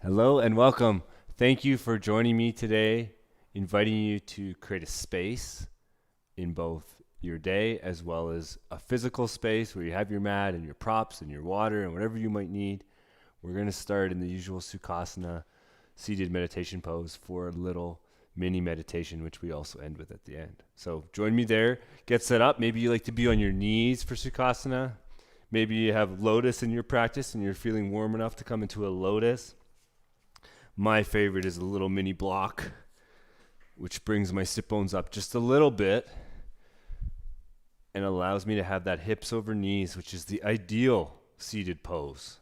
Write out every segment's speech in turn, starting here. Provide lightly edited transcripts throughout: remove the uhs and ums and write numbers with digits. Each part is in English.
Hello and welcome. Thank you for joining me today, inviting you to create a space in both your day as well as a physical space where you have your mat and your props and your water and whatever you might need. We're going to start in the usual Sukhasana seated meditation pose for a little mini meditation, which we also end with at the end. So join me there. Get set up. Maybe you like to be on your knees for Sukhasana. Maybe you have lotus in your practice and you're feeling warm enough to come into a lotus. My favorite is a little mini block, which brings my sit bones up just a little bit and allows me to have that hips over knees, which is the ideal seated pose.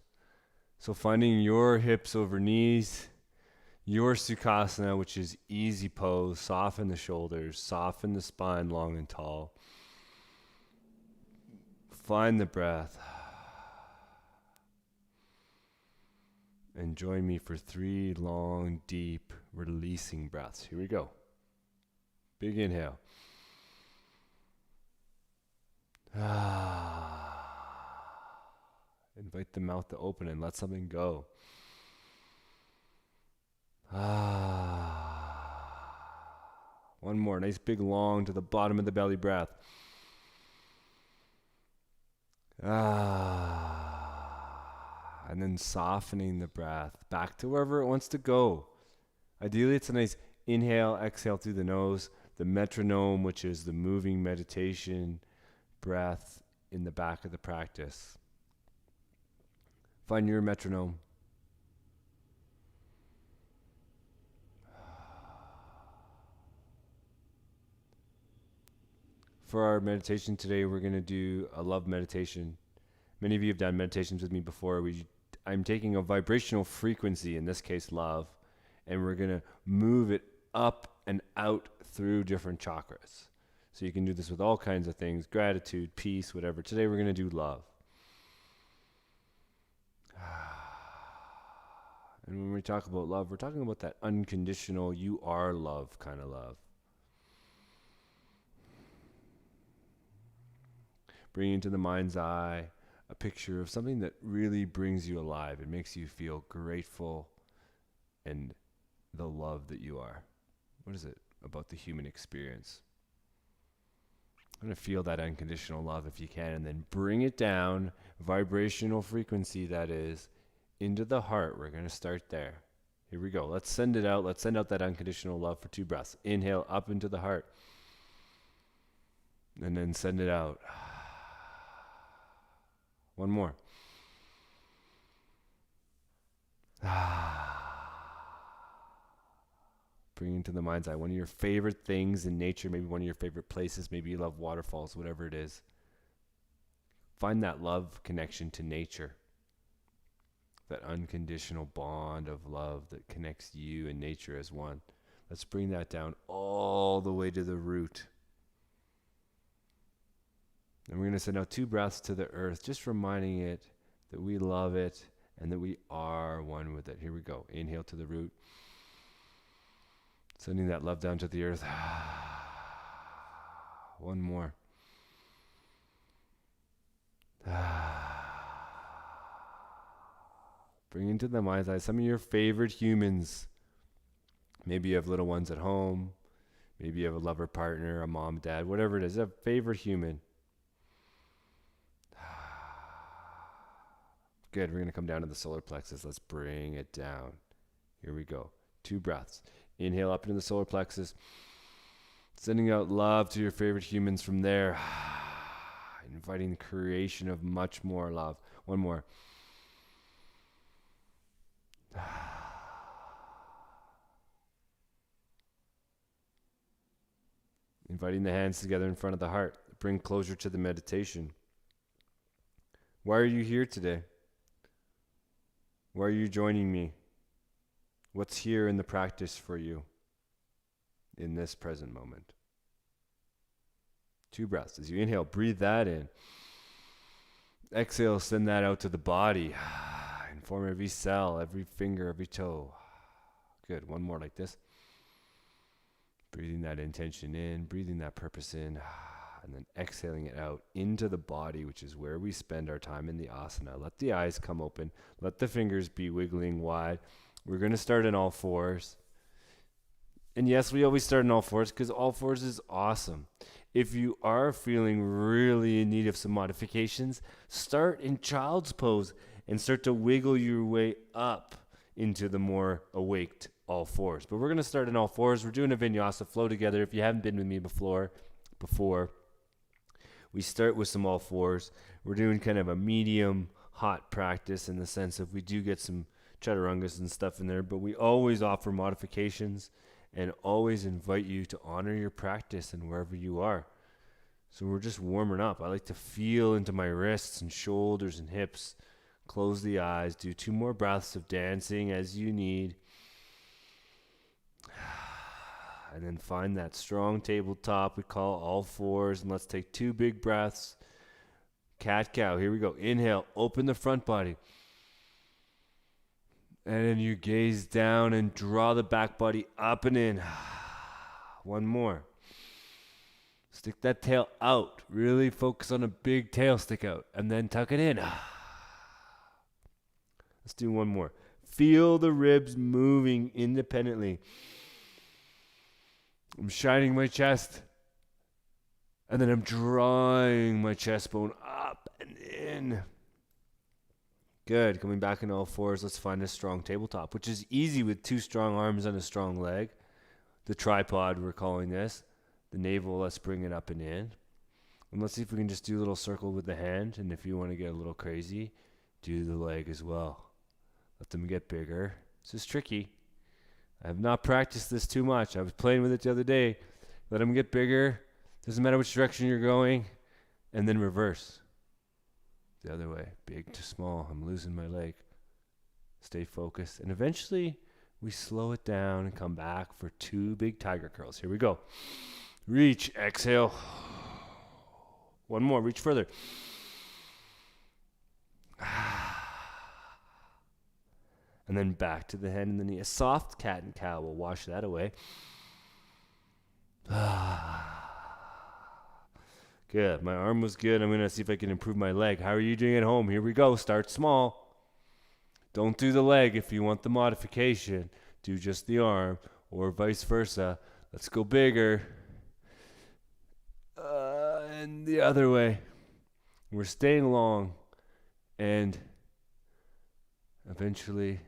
So finding your hips over knees, your Sukhasana, which is easy pose, soften the shoulders, soften the spine long and tall. Find the breath. And join me for 3 long, deep, releasing breaths. Here we go. Big inhale. Invite the mouth to open and let something go. One more. Nice big long to the bottom of the belly breath. And then softening the breath back to wherever it wants to go. Ideally, it's a nice inhale, exhale through the nose. The metronome, which is the moving meditation breath in the back of the practice. Find your metronome. For our meditation today, we're going to do a love meditation. Many of you have done meditations with me before. I'm taking a vibrational frequency, in this case love, and we're going to move it up and out through different chakras. So you can do this with all kinds of things, gratitude, peace, whatever. Today we're going to do love. And when we talk about love, we're talking about that unconditional, you are love kind of love. Bring into the mind's eye a picture of something that really brings you alive. It makes you feel grateful and the love that you are. What is it about the human experience? I'm going to feel that unconditional love if you can, and then bring it down, vibrational frequency that is, into the heart. We're going to start there. Here we go. Let's send it out. Let's send out that unconditional love for 2 breaths. Inhale up into the heart. And then send it out. One more. Bring into the mind's eye one of your favorite things in nature, maybe one of your favorite places, maybe you love waterfalls, whatever it is. Find that love connection to nature, that unconditional bond of love that connects you and nature as one. Let's bring that down all the way to the root. And we're going to send out 2 breaths to the earth, just reminding it that we love it and that we are one with it. Here we go. Inhale to the root. Sending that love down to the earth. One more. Bring into the mind's eye some of your favorite humans. Maybe you have little ones at home. Maybe you have a lover, partner, a mom, dad, whatever it is. A favorite human. Good. We're going to come down to the solar plexus. Let's bring it down. Here we go. 2 breaths. Inhale up into the solar plexus. Sending out love to your favorite humans from there. Inviting the creation of much more love. One more. Inviting the hands together in front of the heart. Bring closure to the meditation. Why are you here today? Why are you joining me? What's here in the practice for you in this present moment? 2 breaths. As you inhale, breathe that in. Exhale, send that out to the body. Inform every cell, every finger, every toe. Good. One more like this. Breathing that intention in, breathing that purpose in, and then exhaling it out into the body, which is where we spend our time in the asana. Let the eyes come open. Let the fingers be wiggling wide. We're going to start in all fours. And yes, we always start in all fours because all fours is awesome. If you are feeling really in need of some modifications, start in child's pose and start to wiggle your way up into the more awaked all fours. But we're going to start in all fours. We're doing a Vinyasa flow together. If you haven't been with me before, we start with some all fours. We're doing kind of a medium hot practice in the sense of we do get some chaturangas and stuff in there, but we always offer modifications and always invite you to honor your practice and wherever you are. So we're just warming up. I like to feel into my wrists and shoulders and hips. Close the eyes. Do 2 more breaths of dancing as you need. And then find that strong tabletop we call all fours. And let's take 2 big breaths. Cat-cow. Here we go. Inhale. Open the front body. And then you gaze down and draw the back body up and in. 1 more. Stick that tail out. Really focus on a big tail stick out. And then tuck it in. Let's do 1 more. Feel the ribs moving independently. I'm shining my chest. And then I'm drawing my chest bone up and in. Good. Coming back in all fours, let's find a strong tabletop, which is easy with 2 strong arms and a strong leg. The tripod, we're calling this. The navel, let's bring it up and in. And let's see if we can just do a little circle with the hand. And if you want to get a little crazy, do the leg as well. Let them get bigger. This is tricky. I have not practiced this too much. I was playing with it the other day. Let them get bigger. Doesn't matter which direction you're going. And then reverse. The other way. Big to small. I'm losing my leg. Stay focused. And eventually, we slow it down and come back for 2 big tiger curls. Here we go. Reach. Exhale. 1 more. Reach further. And then back to the head and the knee. A soft cat and cow will wash that away. Good. My arm was good. I'm going to see if I can improve my leg. How are you doing at home? Here we go. Start small. Don't do the leg if you want the modification. Do just the arm or vice versa. Let's go bigger. And the other way. We're staying long. And eventually,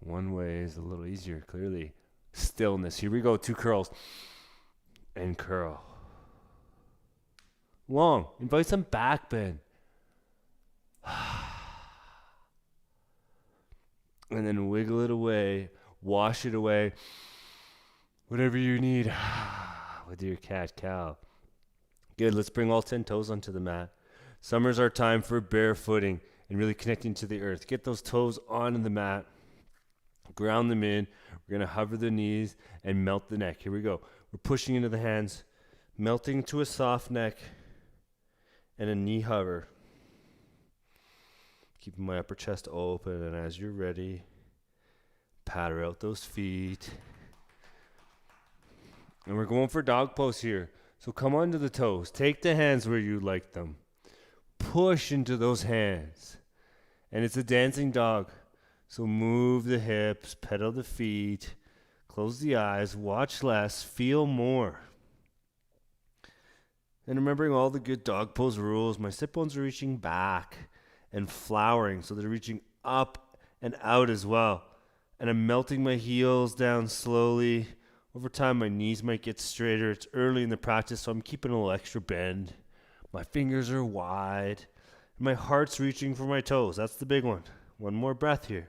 one way is a little easier, clearly. Stillness. Here we go. 2 curls. And curl. Long. Invite some back bend. And then wiggle it away. Wash it away. Whatever you need. With your cat-cow. Good. Let's bring all 10 toes onto the mat. Summer's our time for barefooting and really connecting to the earth. Get those toes onto the mat. Ground them in. We're going to hover the knees and melt the neck. Here we go. We're pushing into the hands. Melting to a soft neck. And a knee hover. Keeping my upper chest open. And as you're ready, patter out those feet. And we're going for dog pose here. So come onto the toes. Take the hands where you like them. Push into those hands. And it's a dancing dog. So move the hips, pedal the feet, close the eyes, watch less, feel more. And remembering all the good dog pose rules, my sit bones are reaching back and flowering. So they're reaching up and out as well. And I'm melting my heels down slowly. Over time, my knees might get straighter. It's early in the practice, so I'm keeping a little extra bend. My fingers are wide. My heart's reaching for my toes. That's the big one. 1 more breath here.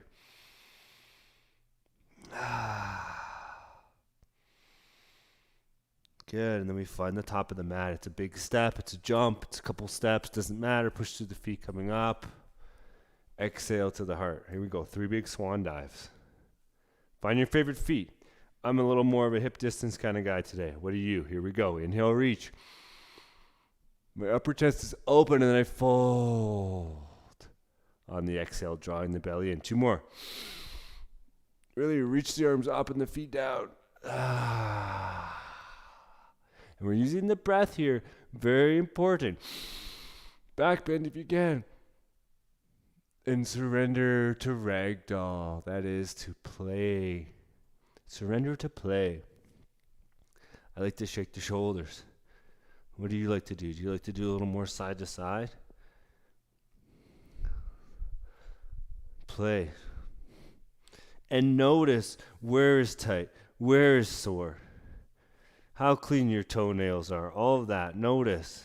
Good. And then we find the top of the mat. It's a big step. It's a jump. It's a couple steps. Doesn't matter. Push through the feet coming up. Exhale to the heart. Here we go. 3 big swan dives. Find your favorite feet. I'm a little more of a hip distance kind of guy today. What are you? Here we go. Inhale, reach. My upper chest is open and then I fold. On the exhale, drawing the belly in. 2 more. Really reach the arms up and the feet down. And we're using the breath here. Very important. Back bend if you can. And surrender to ragdoll. That is to play. Surrender to play. I like to shake the shoulders. What do you like to do? Do you like to do a little more side to side? Play. And notice where is tight, where is sore, how clean your toenails are, all of that. Notice.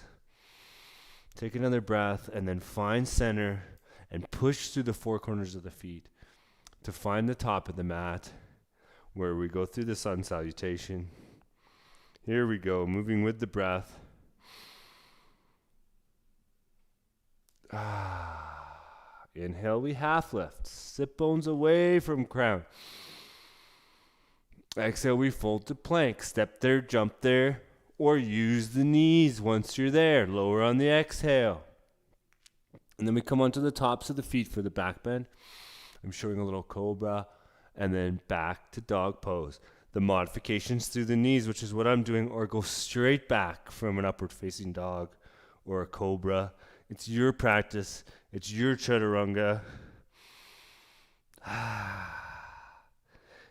Take another breath and then find center and push through the four corners of the feet to find the top of the mat where we go through the sun salutation. Here we go, moving with the breath. Inhale, we half lift. Sit bones away from crown. Exhale, we fold to plank. Step there, jump there, or use the knees once you're there. Lower on the exhale. And then we come onto the tops of the feet for the back bend. I'm showing a little cobra, and then back to dog pose. The modifications through the knees, which is what I'm doing, or go straight back from an upward facing dog or a cobra. It's your practice. It's your chaturanga.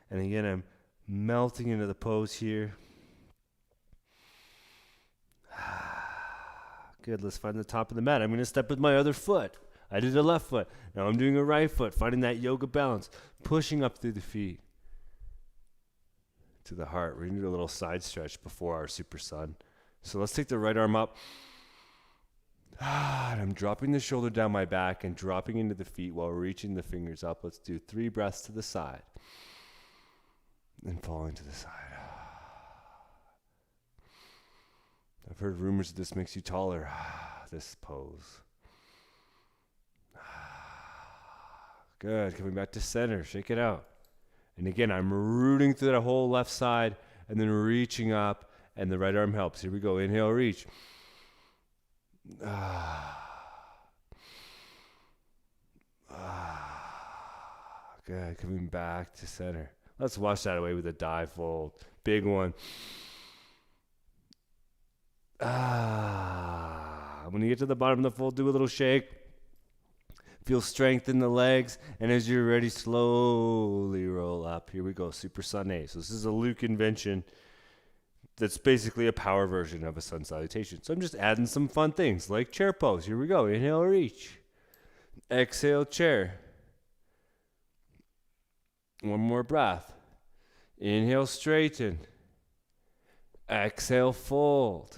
And again, I'm melting into the pose here. Good, let's find the top of the mat. I'm going to step with my other foot. I did a left foot. Now I'm doing a right foot, finding that yoga balance, pushing up through the feet to the heart. We're going to do a little side stretch before our super sun. So let's take the right arm up. And I'm dropping the shoulder down my back and dropping into the feet while reaching the fingers up. Let's do 3 breaths to the side. And falling to the side. I've heard rumors that this makes you taller. This pose. Good. Coming back to center. Shake it out. And again, I'm rooting through that whole left side and then reaching up, and the right arm helps. Here we go. Inhale, reach. Good. Coming back to center. Let's wash that away with a dive fold. Big one. When you get to the bottom of the fold, do a little shake. Feel strength in the legs. And as you're ready, slowly roll up. Here we go. Super Sun A. So this is a Luke invention that's basically a power version of a sun salutation. So I'm just adding some fun things like chair pose. Here we go. Inhale, reach. Exhale, chair. One more breath. Inhale, straighten. Exhale, fold.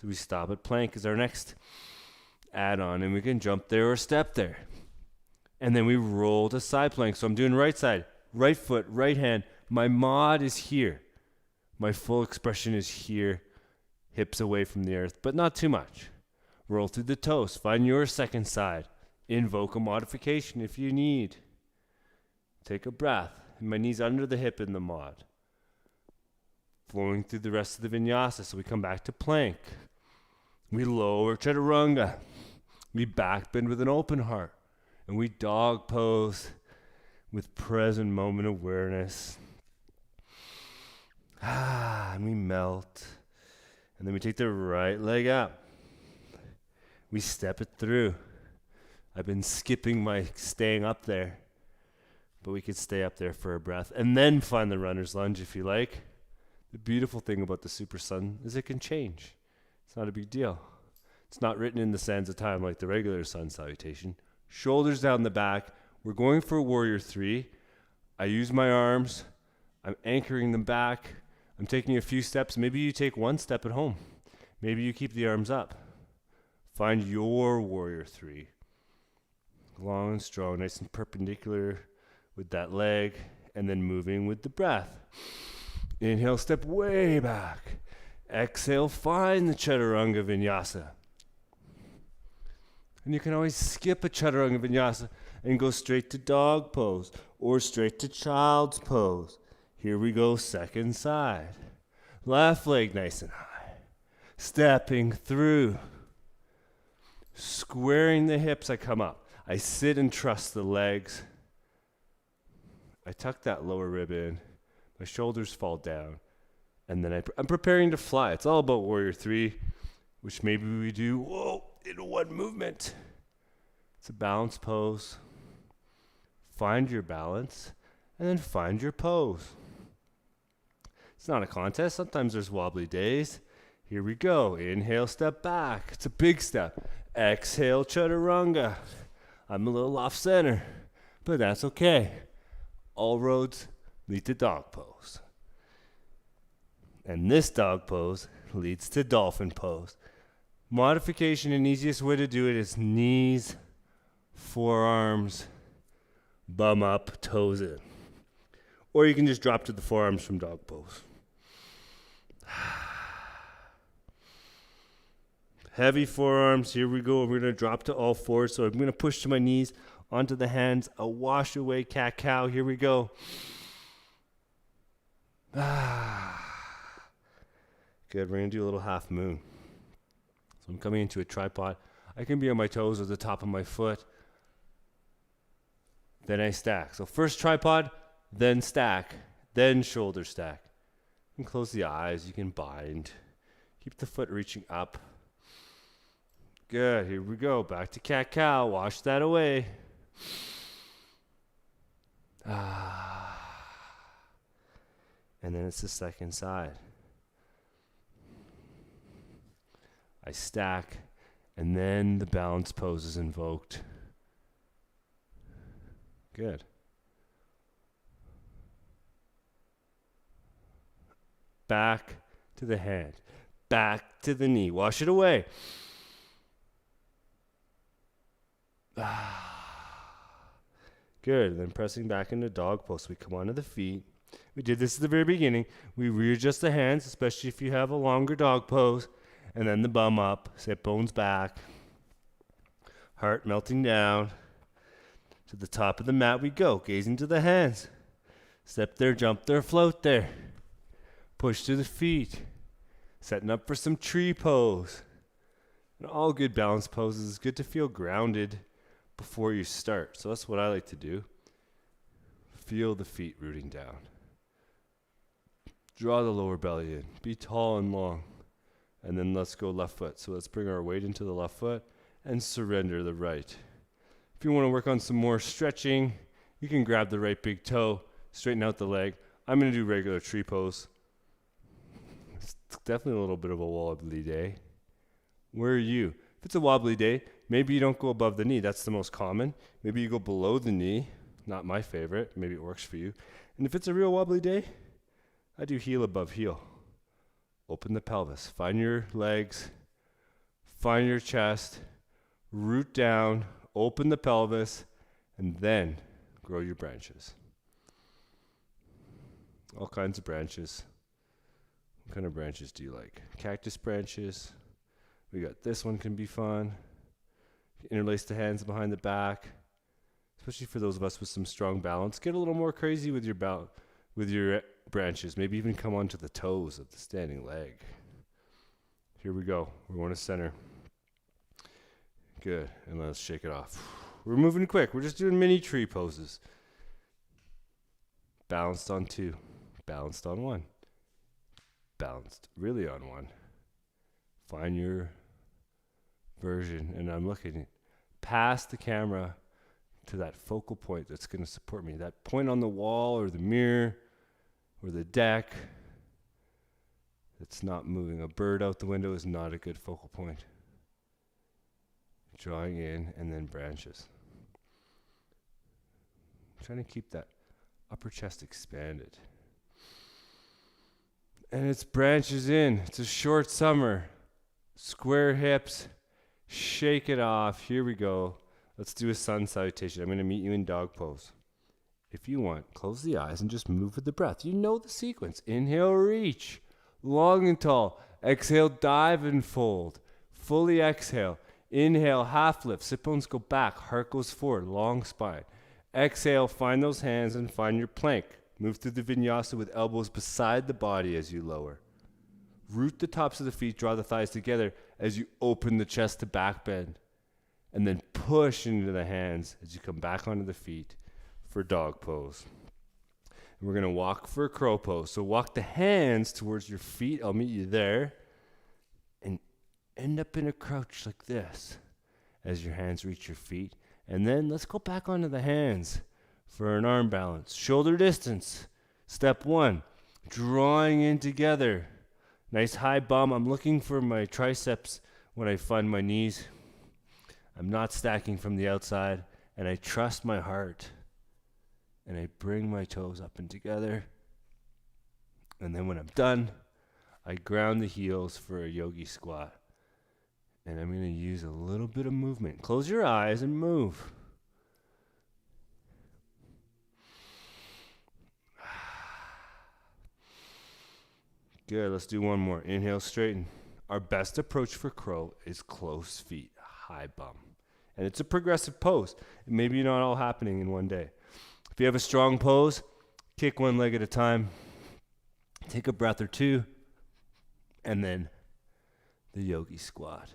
So we stop at plank as our next add-on, and we can jump there or step there. And then we roll to side plank. So I'm doing right side, right foot, right hand. My mod is here. My full expression is here. Hips away from the earth, but not too much. Roll through the toes. Find your second side. Invoke a modification if you need. Take a breath. And my knees under the hip in the mod. Flowing through the rest of the vinyasa. So we come back to plank. We lower chaturanga. We back bend with an open heart. And we dog pose with present moment awareness. And we melt. And then we take the right leg up. We step it through. I've been skipping my staying up there. But we could stay up there for a breath. And then find the runner's lunge if you like. The beautiful thing about the Super Sun is it can change. It's not a big deal. It's not written in the sands of time like the regular sun salutation. Shoulders down the back. We're going for warrior 3. I use my arms. I'm anchoring them back. I'm taking a few steps. Maybe you take one step at home. Maybe you keep the arms up. Find your warrior 3. Long and strong, nice and perpendicular with that leg, and then moving with the breath. Inhale, step way back. Exhale, find the chaturanga vinyasa. And you can always skip a chaturanga vinyasa and go straight to dog pose or straight to child's pose. Here we go, second side. Left leg nice and high. Stepping through. Squaring the hips, I come up. I sit and trust the legs. I tuck that lower rib in. My shoulders fall down. And then I'm preparing to fly. It's all about warrior 3, which maybe we do, in one movement. It's a balance pose. Find your balance, and then find your pose. It's not a contest. Sometimes there's wobbly days. Here we go. Inhale, step back. It's a big step. Exhale, chaturanga. I'm a little off center, but that's okay. All roads lead to dog pose. And this dog pose leads to dolphin pose. Modification and easiest way to do it is knees, forearms, bum up, toes in. Or you can just drop to the forearms from dog pose. Heavy forearms. Here we go. We're going to drop to all fours. So I'm going to push to my knees, onto the hands. A wash away cat-cow. Here we go. Good. We're going to do a little half moon. So I'm coming into a tripod. I can be on my toes or the top of my foot. Then I stack. So first tripod, then stack, then shoulder stack. You can close the eyes. You can bind. Keep the foot reaching up. Good. Here we go. Back to cat-cow. Wash that away. And then it's the second side. I stack, and then the balance pose is invoked. Good. Back to the hand. Back to the knee. Wash it away. Good. Then pressing back into dog pose. We come onto the feet. We did this at the very beginning. We readjust the hands, especially if you have a longer dog pose. And then the bum up. Sit bones back. Heart melting down. To the top of the mat we go. Gazing to the hands. Step there, jump there, float there. Push to the feet. Setting up for some tree pose. And all good balance poses. It's good to feel grounded before you start. So that's what I like to do. Feel the feet rooting down. Draw the lower belly in. Be tall and long. And then let's go left foot. So let's bring our weight into the left foot and surrender the right. If you want to work on some more stretching, you can grab the right big toe, straighten out the leg. I'm going to do regular tree pose. It's definitely a little bit of a wobbly day. Where are you? If it's a wobbly day, maybe you don't go above the knee. That's the most common. Maybe you go below the knee. Not my favorite. Maybe it works for you. And if it's a real wobbly day, I do heel above heel. Open the pelvis. Find your legs. Find your chest. Root down. Open the pelvis. And then grow your branches. All kinds of branches. What kind of branches do you like? Cactus branches. We got this one can be fun. Interlace the hands behind the back. Especially for those of us with some strong balance. Get a little more crazy with your branches. Maybe even come onto the toes of the standing leg. Here we go. We're going to center. Good. And let's shake it off. We're moving quick. We're just doing mini tree poses. Balanced on 2. Balanced on 1. Balanced really on 1. Find your version. And I'm looking past the camera to that focal point that's going to support me. That point on the wall or the mirror or the deck that's not moving. A bird out the window is not a good focal point. Drawing in and then branches. I'm trying to keep that upper chest expanded. And it's branches in. It's a short summer. Square hips. Shake it off. Here we go. Let's do a sun salutation. I'm going to meet you in dog pose. If you want, close the eyes and just move with the breath. You know the sequence. Inhale, reach. Long and tall. Exhale, dive and fold. Fully exhale. Inhale, half lift. Sit bones go back. Heart goes forward. Long spine. Exhale, find those hands and find your plank. Move through the vinyasa with elbows beside the body as you lower. Root the tops of the feet. Draw the thighs together as you open the chest to back bend. And then push into the hands as you come back onto the feet for dog pose. And we're going to walk for a crow pose. So walk the hands towards your feet. I'll meet you there. And end up in a crouch like this as your hands reach your feet. And then let's go back onto the hands for an arm balance. Shoulder distance. Step 1, drawing in together. Nice high bum. I'm looking for my triceps when I find my knees. I'm not stacking from the outside, and I trust my heart. And I bring my toes up and together. And then when I'm done, I ground the heels for a yogi squat. And I'm going to use a little bit of movement. Close your eyes and move. Good, let's do one more. Inhale, straighten. Our best approach for crow is closed feet, high bum. And it's a progressive pose. It may be not all happening in one day. If you have a strong pose, kick one leg at a time. Take a breath or two. And then the yogi squat.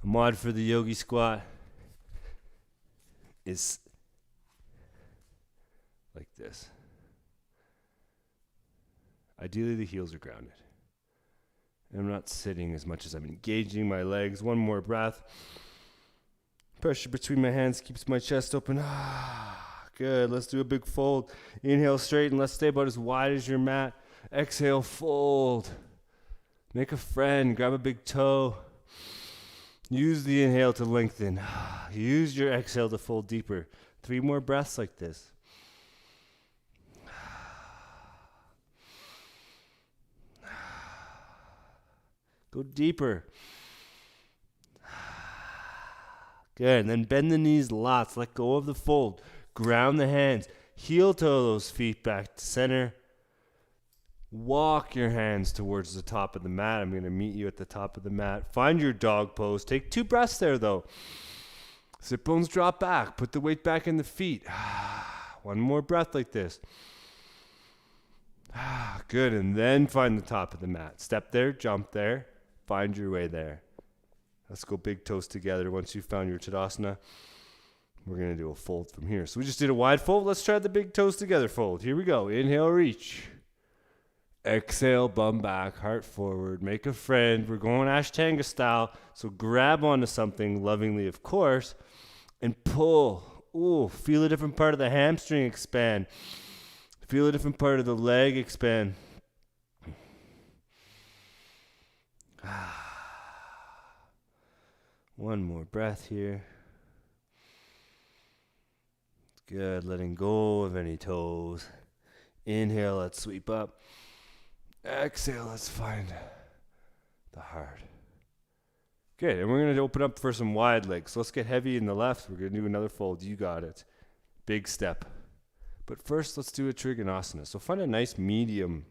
A mod for the yogi squat is like this. Ideally, the heels are grounded. And I'm not sitting as much as I'm engaging my legs. One more breath. Pressure between my hands keeps my chest open. Good. Let's do a big fold. Inhale, straighten. Let's stay about as wide as your mat. Exhale, fold. Make a friend. Grab a big toe. Use the inhale to lengthen. Use your exhale to fold deeper. 3 more breaths like this. Go deeper. Good. And then bend the knees lots. Let go of the fold. Ground the hands. Heel toe those feet back to center. Walk your hands towards the top of the mat. I'm going to meet you at the top of the mat. Find your dog pose. Take 2 breaths there, though. Sit bones drop back. Put the weight back in the feet. One more breath like this. Good. And then find the top of the mat. Step there. Jump there. Find your way there. Let's go big toes together. Once you've found your Tadasana, we're going to do a fold from here. So we just did a wide fold. Let's try the big toes together fold. Here we go. Inhale, reach. Exhale, bum back, heart forward. Make a friend. We're going Ashtanga style. So grab onto something lovingly, of course, and pull. Ooh, feel a different part of the hamstring expand. Feel a different part of the leg expand. One more breath here. Good. Letting go of any toes. Inhale, let's sweep up. Exhale, let's find the heart. Good. And we're going to open up for some wide legs. So let's get heavy in the left. We're going to do another fold. You got it. Big step. But first, let's do a Trikonasana. So find a nice medium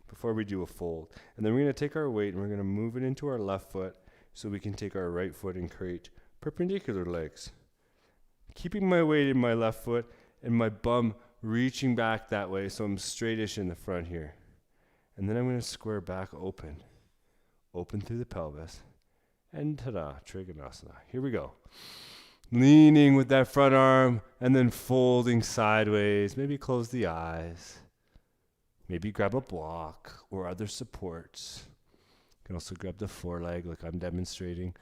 before we do a fold. And then we're going to take our weight and we're going to move it into our left foot so we can take our right foot and create perpendicular legs. Keeping my weight in my left foot and my bum reaching back that way so I'm straightish in the front here. And then I'm going to square back open. Open through the pelvis. And ta-da, Trikonasana. Here we go. Leaning with that front arm and then folding sideways. Maybe close the eyes. Maybe grab a block or other supports. You can also grab the foreleg like I'm demonstrating.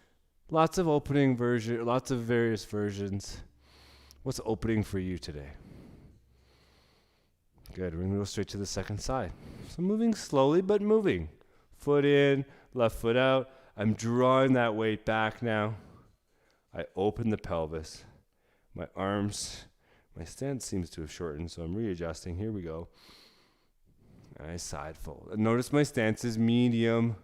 Lots of opening version, lots of various versions. What's opening for you today? Good. We're going to go straight to the second side. So moving slowly, but moving. Foot in, left foot out. I'm drawing that weight back now. I open the pelvis. My arms, my stance seems to have shortened, so I'm readjusting. Here we go. I side fold. Notice my stance is medium.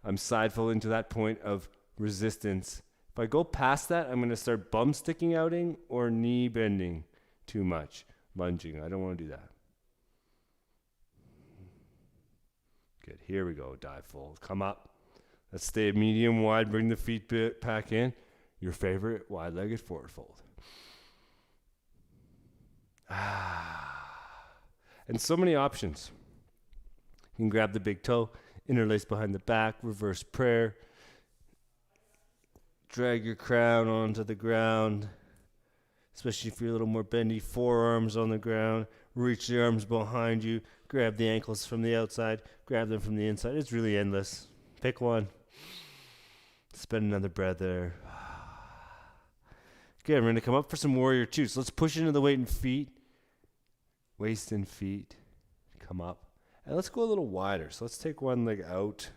I'm side folding to that point of resistance. If I go past that, I'm going to start bum sticking outing or knee bending too much. Lunging. I don't want to do that. Good. Here we go. Dive fold. Come up. Let's stay medium wide. Bring the feet back in. Your favorite wide-legged forward fold. And so many options. You can grab the big toe, interlace behind the back, reverse prayer. Drag your crown onto the ground, especially if you're a little more bendy. Forearms on the ground. Reach the arms behind you. Grab the ankles from the outside. Grab them from the inside. It's really endless. Pick one. Spend another breath there. Good. We're going to come up for some warrior two. So let's push into the weight and feet. Waist and feet. Come up. And let's go a little wider. So let's take one leg out.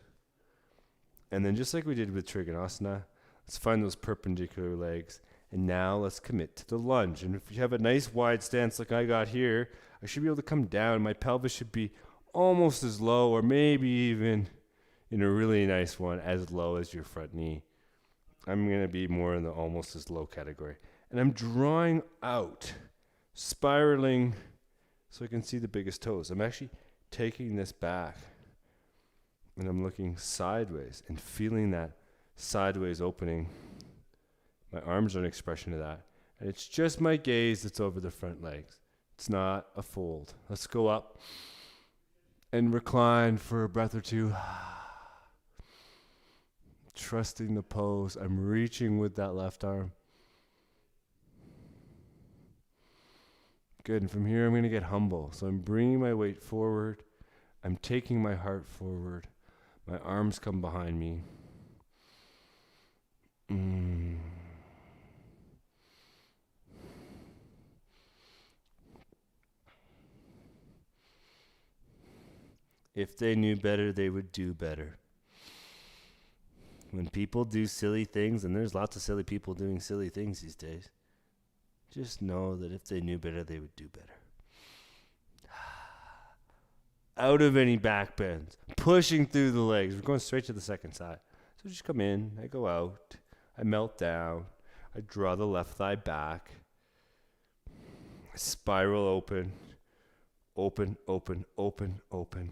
And then just like we did with Trikonasana, let's find those perpendicular legs. And now let's commit to the lunge. And if you have a nice wide stance like I got here, I should be able to come down. My pelvis should be almost as low, or maybe even in a really nice one, as low as your front knee. I'm going to be more in the almost as low category. And I'm drawing out, spiraling so I can see the biggest toes. I'm actually taking this back. And I'm looking sideways and feeling that sideways opening. My arms are an expression of that. And it's just my gaze that's over the front legs. It's not a fold. Let's go up and recline for a breath or two. Trusting the pose. I'm reaching with that left arm. Good. And from here, I'm going to get humble. So I'm bringing my weight forward. I'm taking my heart forward. My arms come behind me. If they knew better, they would do better. When people do silly things, and there's lots of silly people doing silly things these days, just know that if they knew better, they would do better. Out of any back bends, pushing through the legs. We're going straight to the second side. So just come in, I go out, I melt down, I draw the left thigh back, I spiral open, open, open, open, open.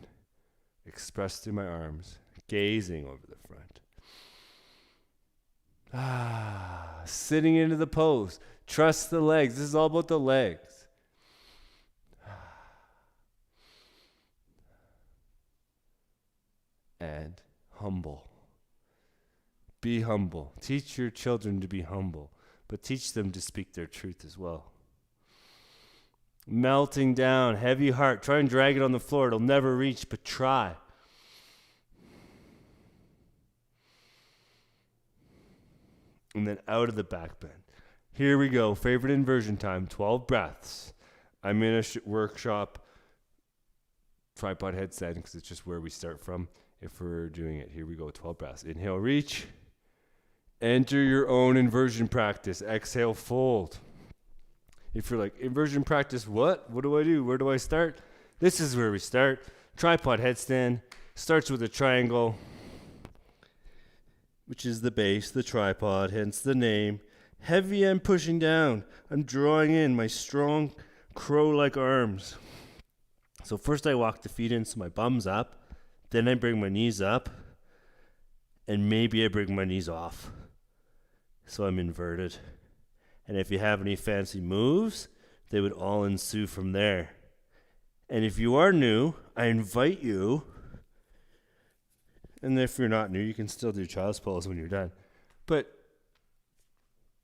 Express through my arms, gazing over the front. Sitting into the pose. Trust the legs. This is all about the legs. And humble. Be humble. Teach your children to be humble, but teach them to speak their truth as well. Melting down, heavy heart. Try and drag it on the floor. It'll never reach, but try. And then out of the back bend. Here we go. Favorite inversion time. 12 breaths. I'm in a workshop. Tripod headstand, because it's just where we start from if we're doing it. Here we go. 12 breaths. Inhale, reach. Enter your own inversion practice. Exhale, fold. If you're like, inversion practice, what? What do I do? Where do I start? This is where we start. Tripod headstand starts with a triangle, which is the base, the tripod, hence the name. Heavy and pushing down. I'm drawing in my strong crow-like arms. So first I walk the feet in so my bum's up. Then I bring my knees up. And maybe I bring my knees off. So I'm inverted. And if you have any fancy moves, they would all ensue from there. And if you are new, I invite you, and if you're not new, you can still do child's pose when you're done. But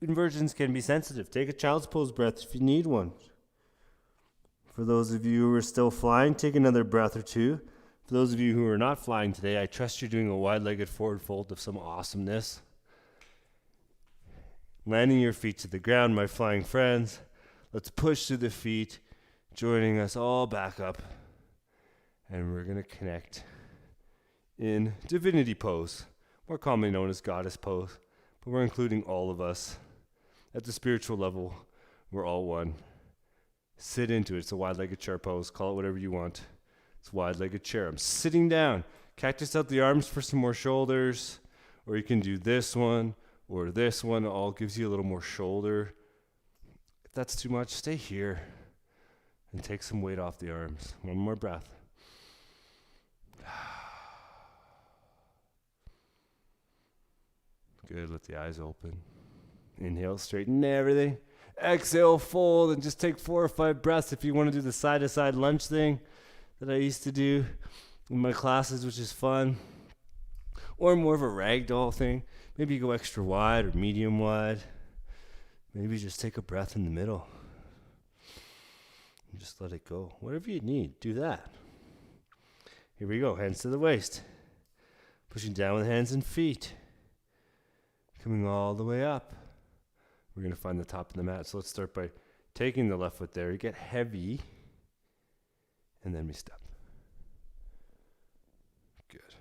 inversions can be sensitive. Take a child's pose breath if you need one. For those of you who are still flying, take another breath or two. For those of you who are not flying today, I trust you're doing a wide-legged forward fold of some awesomeness. Landing your feet to the ground, my flying friends. Let's push through the feet, joining us all back up. And we're going to connect in divinity pose, more commonly known as goddess pose. But we're including all of us. At the spiritual level, we're all one. Sit into it. It's a wide-legged chair pose. Call it whatever you want. It's wide-legged chair. I'm sitting down. Cactus out the arms for some more shoulders. Or you can do this one or this one. It all gives you a little more shoulder. If that's too much, stay here and take some weight off the arms. One more breath. Good. Let the eyes open. Inhale, straighten everything. Exhale, fold, and just take 4 or 5 breaths if you want to do the side-to-side lunge thing that I used to do in my classes, which is fun. Or more of a ragdoll thing. Maybe you go extra wide or medium wide. Maybe just take a breath in the middle. And just let it go. Whatever you need, do that. Here we go. Hands to the waist. Pushing down with hands and feet. Coming all the way up. we're going to find the top of the mat. So let's start by taking the left foot there. You get heavy, and then we step. Good.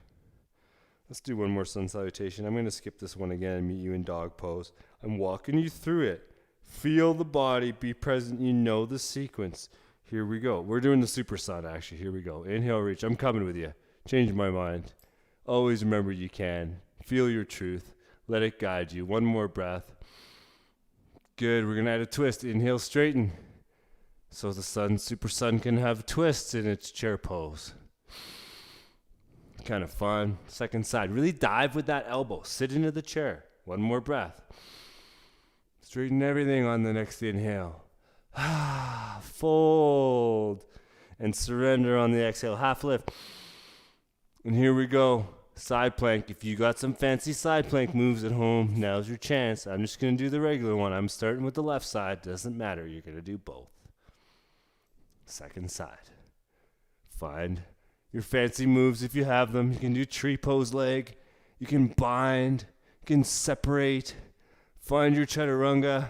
Let's do one more sun salutation. I'm going to skip this one again and meet you in dog pose. I'm walking you through it. Feel the body, be present. You know the sequence. Here we go. We're doing the super sun, actually. Here we go. Inhale, reach. I'm coming with you. Change my mind. Always remember you can. Feel your truth. Let it guide you. One more breath. Good. We're going to add a twist. Inhale, straighten. So the super sun can have twists in its chair pose. Kind of fun. Second side. Really dive with that elbow. Sit into the chair. One more breath. Straighten everything on the next inhale. Fold. And surrender on the exhale. Half lift. And here we go. Side plank. If you got some fancy side plank moves at home, now's your chance. I'm just going to do the regular one. I'm starting with the left side. Doesn't matter. You're going to do both. Second side. Find your fancy moves if you have them. You can do tree pose leg. You can bind. You can separate. Find your chaturanga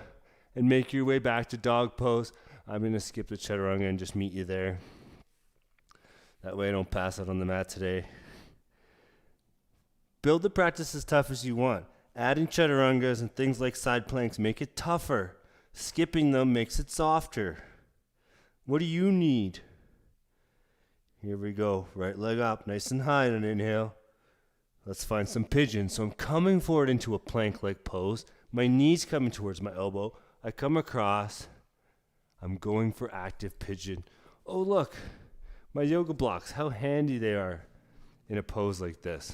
and make your way back to dog pose. I'm going to skip the chaturanga and just meet you there. That way I don't pass out on the mat today. Build the practice as tough as you want. Adding chaturangas and things like side planks make it tougher. Skipping them makes it softer. What do you need? Here we go. Right leg up, nice and high on an inhale. Let's find some pigeon. So I'm coming forward into a plank-like pose. My knees coming towards my elbow. I come across. I'm going for active pigeon. Oh, look. My yoga blocks. How handy they are in a pose like this.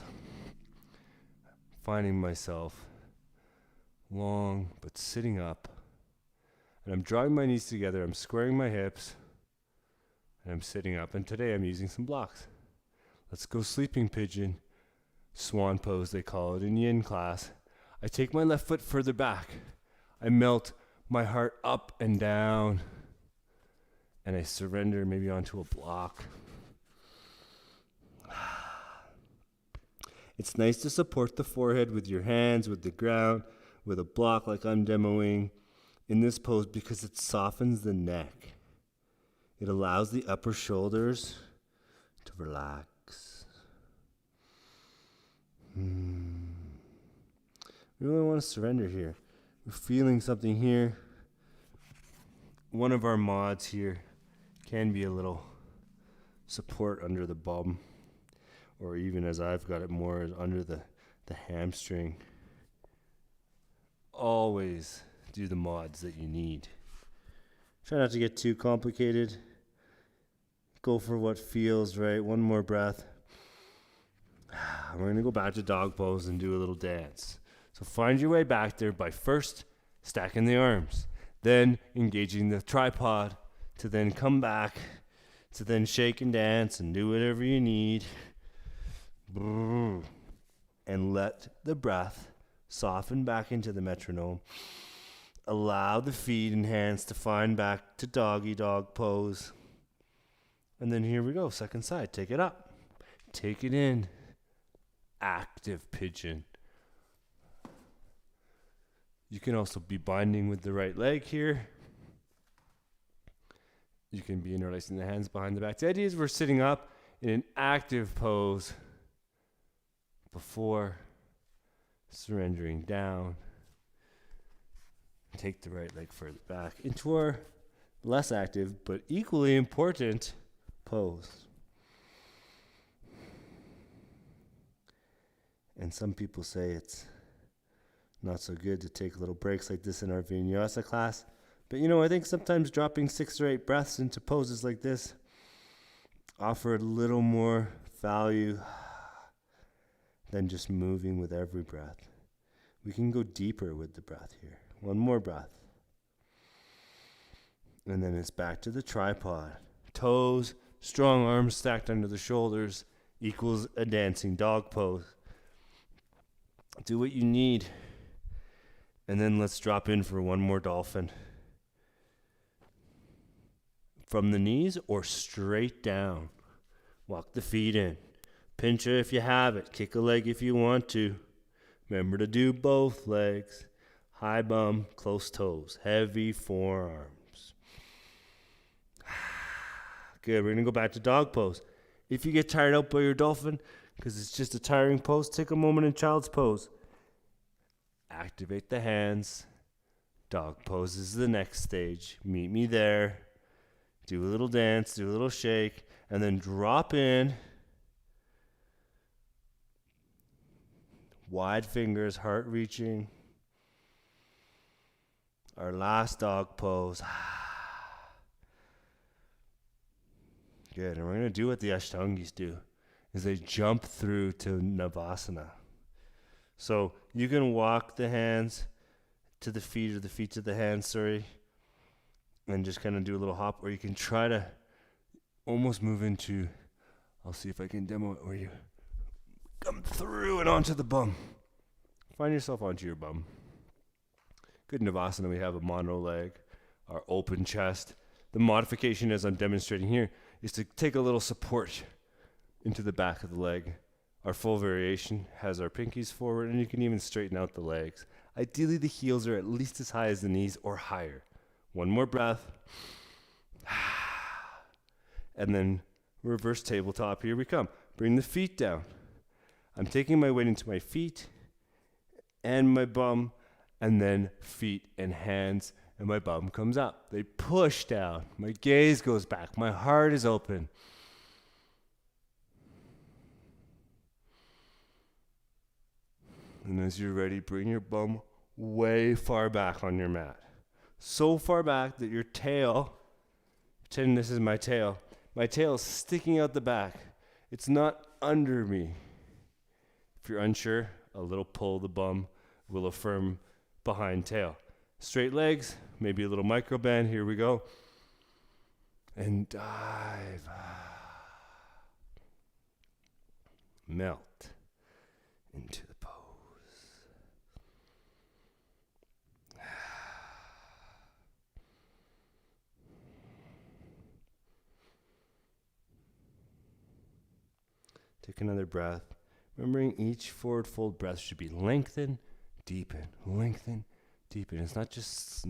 Finding myself long but sitting up. And I'm drawing my knees together. I'm squaring my hips. And I'm sitting up. And today I'm using some blocks. Let's go sleeping pigeon. Swan pose, they call it in yin class. I take my left foot further back. I melt my heart up and down. And I surrender maybe onto a block. It's nice to support the forehead with your hands, with the ground, with a block like I'm demoing in this pose because it softens the neck. It allows the upper shoulders to relax. We really want to surrender here. We're feeling something here. One of our mods here can be a little support under the bum. Or even as I've got it more under the hamstring. Always do the mods that you need. Try not to get too complicated. Go for what feels right. One more breath. We're going to go back to dog pose and do a little dance. So find your way back there by first stacking the arms. Then engaging the tripod to then come back. To then shake and dance and do whatever you need. And let the breath soften back into the metronome. Allow the feet and hands to find back to doggy dog pose. And then here we go, second side. Take it up. Take it in. Active pigeon. You can also be binding with the right leg here. You can be interlacing the hands behind the back. The idea is we're sitting up in an active pose before surrendering down. Take the right leg further back into our less active but equally important pose. And some people say it's not so good to take little breaks like this in our Vinyasa class. But I think sometimes dropping 6 or 8 breaths into poses like this offer a little more value than just moving with every breath. We can go deeper with the breath here. One more breath. And then it's back to the tripod. Toes, strong arms stacked under the shoulders equals a dancing dog pose. Do what you need. And then let's drop in for one more dolphin. From the knees or straight down. Walk the feet in. Pinch it if you have it. Kick a leg if you want to. Remember to do both legs. High bum, close toes, heavy forearms. Good. We're going to go back to dog pose. If you get tired out by your dolphin, because it's just a tiring pose, take a moment in child's pose. Activate the hands. Dog pose is the next stage. Meet me there. Do a little dance, do a little shake, and then drop in. Wide fingers, heart reaching. Our last dog pose. Good. And we're going to do what the Ashtangis do, is they jump through to Navasana. So you can walk the hands to the feet, or the feet to the hands, and just kind of do a little hop, or you can try to almost move into, I'll see if I can demo it, where you come through and onto the bum. Find yourself onto your bum. Good Navasana, we have a mono leg, our open chest. The modification, as I'm demonstrating here, is to take a little support into the back of the leg. Our full variation has our pinkies forward, and you can even straighten out the legs. Ideally, the heels are at least as high as the knees or higher. One more breath. And then reverse tabletop. Here we come. Bring the feet down. I'm taking my weight into my feet and my bum, and then feet and hands, and my bum comes up. They push down. My gaze goes back. My heart is open. And as you're ready, bring your bum way far back on your mat. So far back that your tail, pretend this is my tail is sticking out the back. It's not under me. If you're unsure, a little pull of the bum will affirm behind tail. Straight legs, maybe a little micro bend. Here we go. And dive. Melt into the pose. Take another breath. Remembering each forward fold breath should be lengthen, deepen, lengthen, deepen. It's not just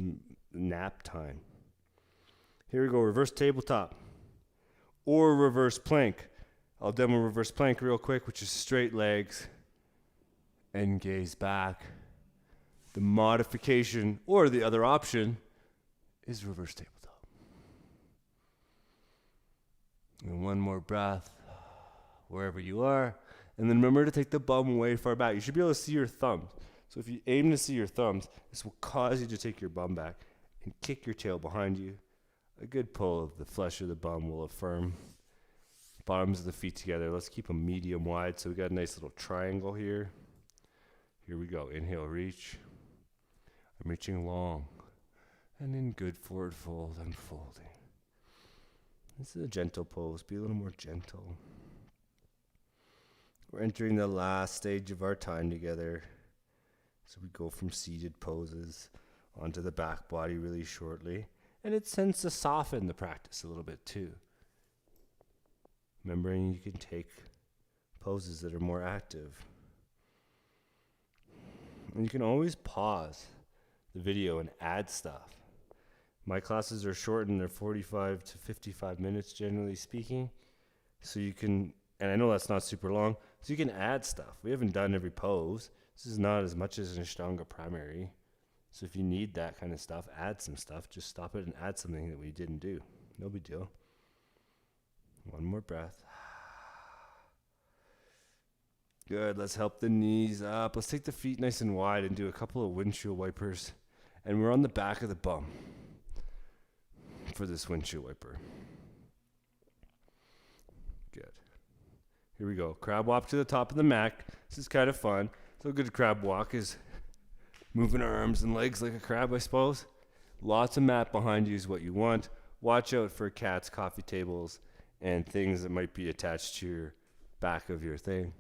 nap time. Here we go, reverse tabletop or reverse plank. I'll demo reverse plank real quick, which is straight legs and gaze back. The modification, or the other option, is reverse tabletop. And one more breath, wherever you are. And then remember to take the bum way far back. You should be able to see your thumbs. So if you aim to see your thumbs, this will cause you to take your bum back and kick your tail behind you. A good pull of the flesh of the bum will affirm. Bottoms of the feet together. Let's keep them medium wide. So we got a nice little triangle here. Here we go. Inhale, reach. I'm reaching long. And then good forward fold. I'm folding. This is a gentle pose. Be a little more gentle. We're entering the last stage of our time together. So we go from seated poses onto the back body really shortly. And it tends to soften the practice a little bit too. Remembering you can take poses that are more active. And you can always pause the video and add stuff. My classes are short and they're 45 to 55 minutes generally speaking. So you can, and I know that's not super long, so you can add stuff. We haven't done every pose. This is not as much as an Ashtanga primary. So if you need that kind of stuff, add some stuff. Just stop it and add something that we didn't do. No big deal. One more breath. Good. Let's help the knees up. Let's take the feet nice and wide and do a couple of windshield wipers. And we're on the back of the bum for this windshield wiper. Good. Here we go. Crab walk to the top of the mat. This is kind of fun. So a good crab walk is moving our arms and legs like a crab, I suppose. Lots of mat behind you is what you want. Watch out for cats, coffee tables, and things that might be attached to your back of your thing.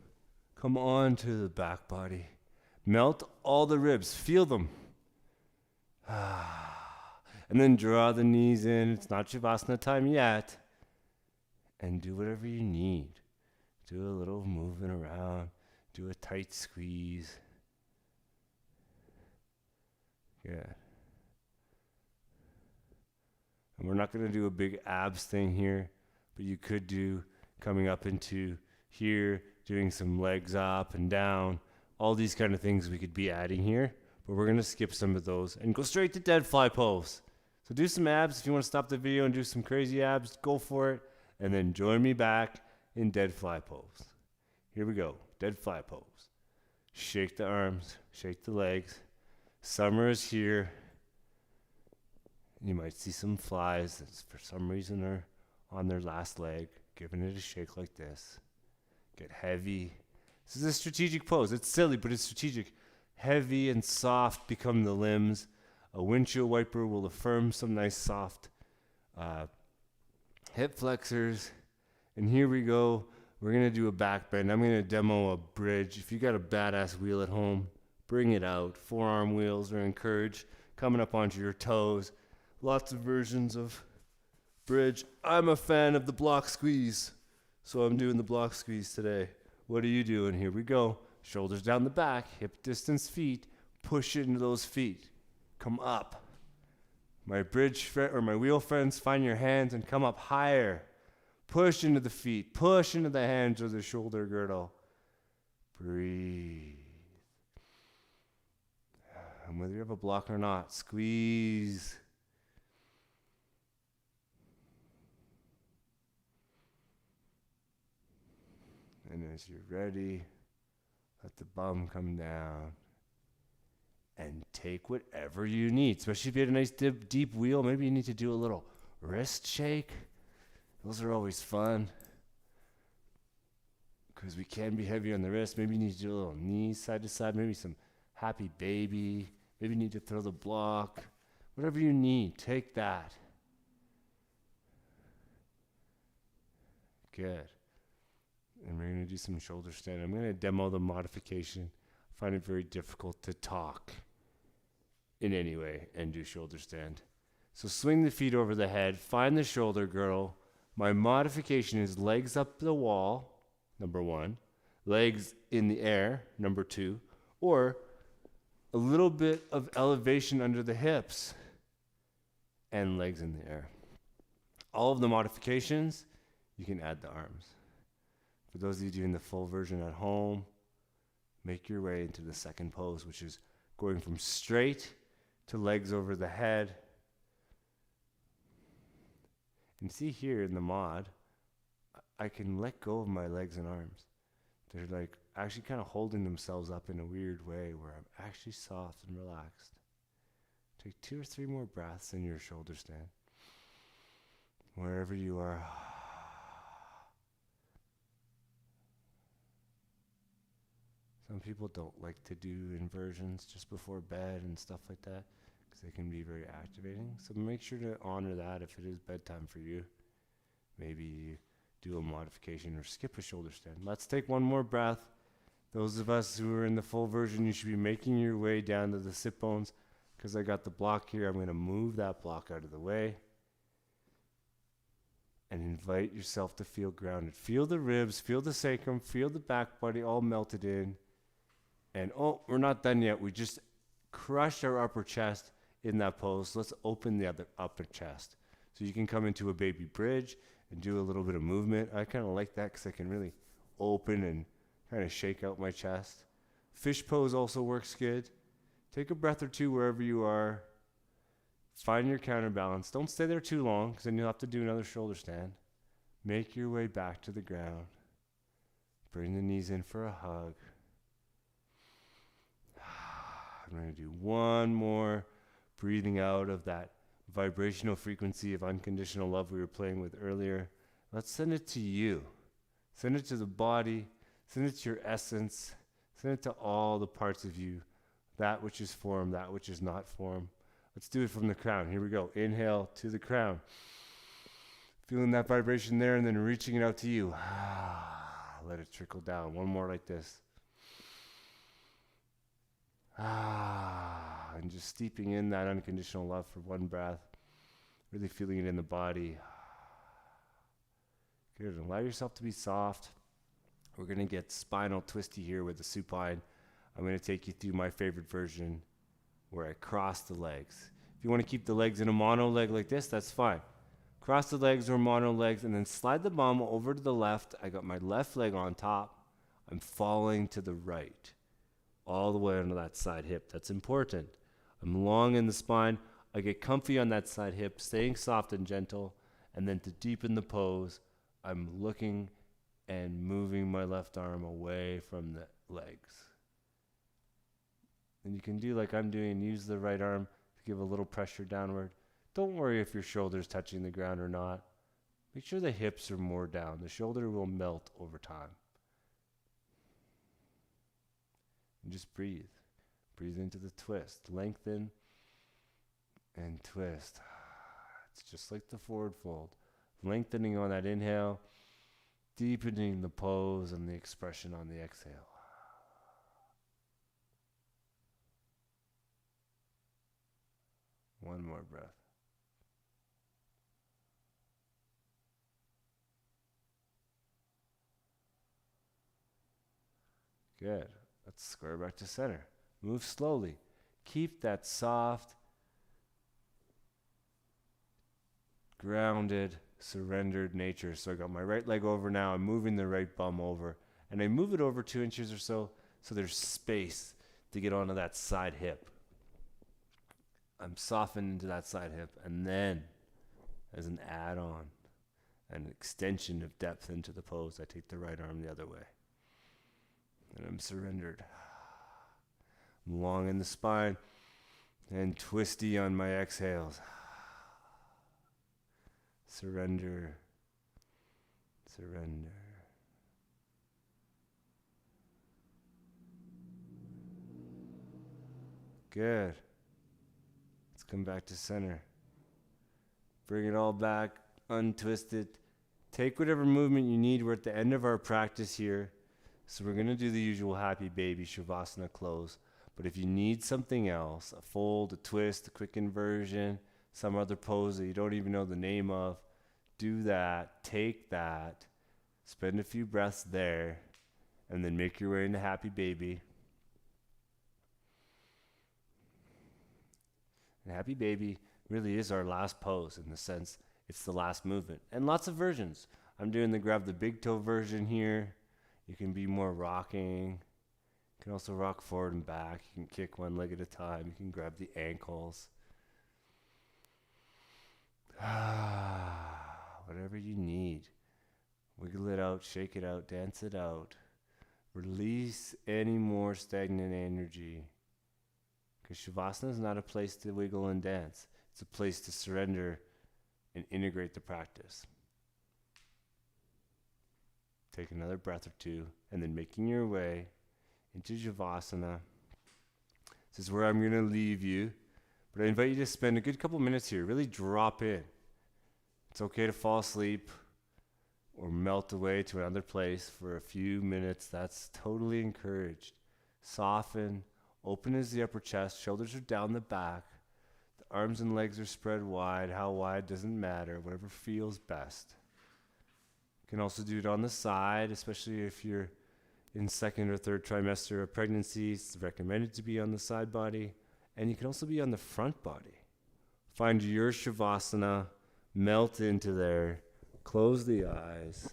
Come on to the back body. Melt all the ribs. Feel them. And then draw the knees in. It's not Shavasana time yet. And do whatever you need. Do a little moving around. Do a tight squeeze. Good. And we're not going to do a big abs thing here, but you could do coming up into here, doing some legs up and down, all these kind of things we could be adding here, but we're going to skip some of those and go straight to dead fly pose. So do some abs. If you want to stop the video and do some crazy abs, go for it, and then join me back in dead fly pose. Here we go, dead fly pose. Shake the arms, shake the legs. Summer is here. You might see some flies that for some reason are on their last leg, giving it a shake like this. Get heavy. This is a strategic pose. It's silly, but it's strategic. Heavy and soft become the limbs. A windshield wiper will affirm some nice soft hip flexors. And here we go. We're going to do a back bend. I'm going to demo a bridge. If you got a badass wheel at home, bring it out. Forearm wheels are encouraged. Coming up onto your toes. Lots of versions of bridge. I'm a fan of the block squeeze, so I'm doing the block squeeze today. What are you doing? Here we go. Shoulders down the back, hip distance feet. Push into those feet. Come up. My bridge or my wheel friends, find your hands and come up higher. Push into the feet. Push into the hands or the shoulder girdle. Breathe. And whether you have a block or not, squeeze. And as you're ready, let the bum come down and take whatever you need. Especially if you had a nice deep wheel, maybe you need to do a little wrist shake. Those are always fun because we can be heavy on the wrist. Maybe you need to do a little knees side to side, maybe some happy baby. Maybe you need to throw the block. Whatever you need, take that. Good. And we're going to do some shoulder stand. I'm going to demo the modification. I find it very difficult to talk in any way and do shoulder stand. So swing the feet over the head. Find the shoulder girdle. My modification is legs up the wall, number 1. Legs in the air, number 2. Or a little bit of elevation under the hips and legs in the air. All of the modifications, you can add the arms. For those of you doing the full version at home, make your way into the second pose, which is going from straight to legs over the head. And see here in the mod, I can let go of my legs and arms. They're like actually kind of holding themselves up in a weird way where I'm actually soft and relaxed. Take 2 or 3 more breaths in your shoulder stand. Wherever you are. Some people don't like to do inversions just before bed and stuff like that because they can be very activating. So make sure to honor that if it is bedtime for you. Maybe do a modification or skip a shoulder stand. Let's take one more breath. Those of us who are in the full version, you should be making your way down to the sit bones. Because I got the block here, I'm going to move that block out of the way. And invite yourself to feel grounded. Feel the ribs, feel the sacrum, feel the back body all melted in. And we're not done yet. We just crushed our upper chest in that pose. Let's open the other upper chest. So you can come into a baby bridge and do a little bit of movement. I kind of like that because I can really open and kind of shake out my chest. Fish pose also works good. Take a breath or two wherever you are. Find your counterbalance. Don't stay there too long because then you'll have to do another shoulder stand. Make your way back to the ground. Bring the knees in for a hug. I'm going to do one more breathing out of that vibrational frequency of unconditional love we were playing with earlier. Let's send it to you. Send it to the body. Send it to your essence. Send it to all the parts of you. That which is form, that which is not form. Let's do it from the crown. Here we go. Inhale to the crown. Feeling that vibration there and then reaching it out to you. Let it trickle down. One more like this. And just steeping in that unconditional love for one breath. Really feeling it in the body. Good. Allow yourself to be soft. We're going to get spinal twisty here with the supine. I'm going to take you through my favorite version where I cross the legs. If you want to keep the legs in a mono leg like this, that's fine. Cross the legs or mono legs, and then slide the bum over to the left. I got my left leg on top. I'm falling to the right, all the way onto that side hip. That's important. I'm long in the spine. I get comfy on that side hip, staying soft and gentle. And then to deepen the pose, I'm looking and moving my left arm away from the legs. And you can do like I'm doing, use the right arm to give a little pressure downward. Don't worry if your shoulder's touching the ground or not. Make sure the hips are more down. The shoulder will melt over time. And just breathe. Breathe into the twist. Lengthen and twist. It's just like the forward fold. Lengthening on that inhale, deepening the pose and the expression on the exhale. One more breath. Good. Let's square back to center. Move slowly. Keep that soft, grounded, surrendered nature. So I got my right leg over now. I'm moving the right bum over. And I move it over 2 inches or so there's space to get onto that side hip. I'm softened into that side hip. And then, as an add-on, an extension of depth into the pose, I take the right arm the other way. And I'm surrendered. I'm long in the spine and twisty on my exhales. Surrender. Surrender. Good. Let's come back to center. Bring it all back, untwist it. Take whatever movement you need. We're at the end of our practice here. So we're going to do the usual happy baby Shavasana close. But if you need something else, a fold, a twist, a quick inversion, some other pose that you don't even know the name of, do that, take that, spend a few breaths there, and then make your way into happy baby. And happy baby really is our last pose in the sense it's the last movement. And lots of versions. I'm doing the grab the big toe version here. You can be more rocking. You can also rock forward and back. You can kick one leg at a time. You can grab the ankles. Whatever you need. Wiggle it out, shake it out, dance it out. Release any more stagnant energy. Because Shavasana is not a place to wiggle and dance. It's a place to surrender and integrate the practice. Take another breath or two, and then making your way into Shavasana. This is where I'm going to leave you. But I invite you to spend a good couple minutes here. Really drop in. It's okay to fall asleep or melt away to another place for a few minutes. That's totally encouraged. Soften. Open as the upper chest. Shoulders are down the back. The arms and legs are spread wide. How wide doesn't matter. Whatever feels best. You can also do it on the side, especially if you're in second or third trimester of pregnancy. It's recommended to be on the side body. And you can also be on the front body. Find your Shavasana. Melt into there. Close the eyes.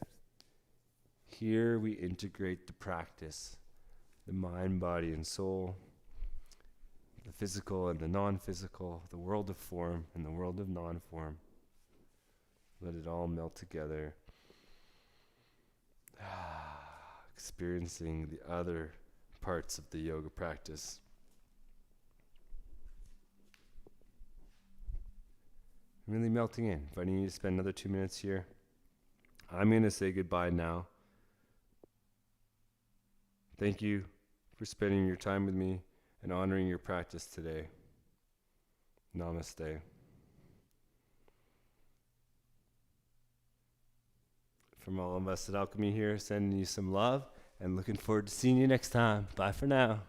Here we integrate the practice. The mind, body, and soul. The physical and the non-physical. The world of form and the world of non-form. Let it all melt together. Experiencing the other parts of the yoga practice. Really melting in. Inviting you to spend another 2 minutes here. I'm going to say goodbye now. Thank you for spending your time with me and honoring your practice today. Namaste. From all of us at Alchemy here, sending you some love and looking forward to seeing you next time. Bye for now.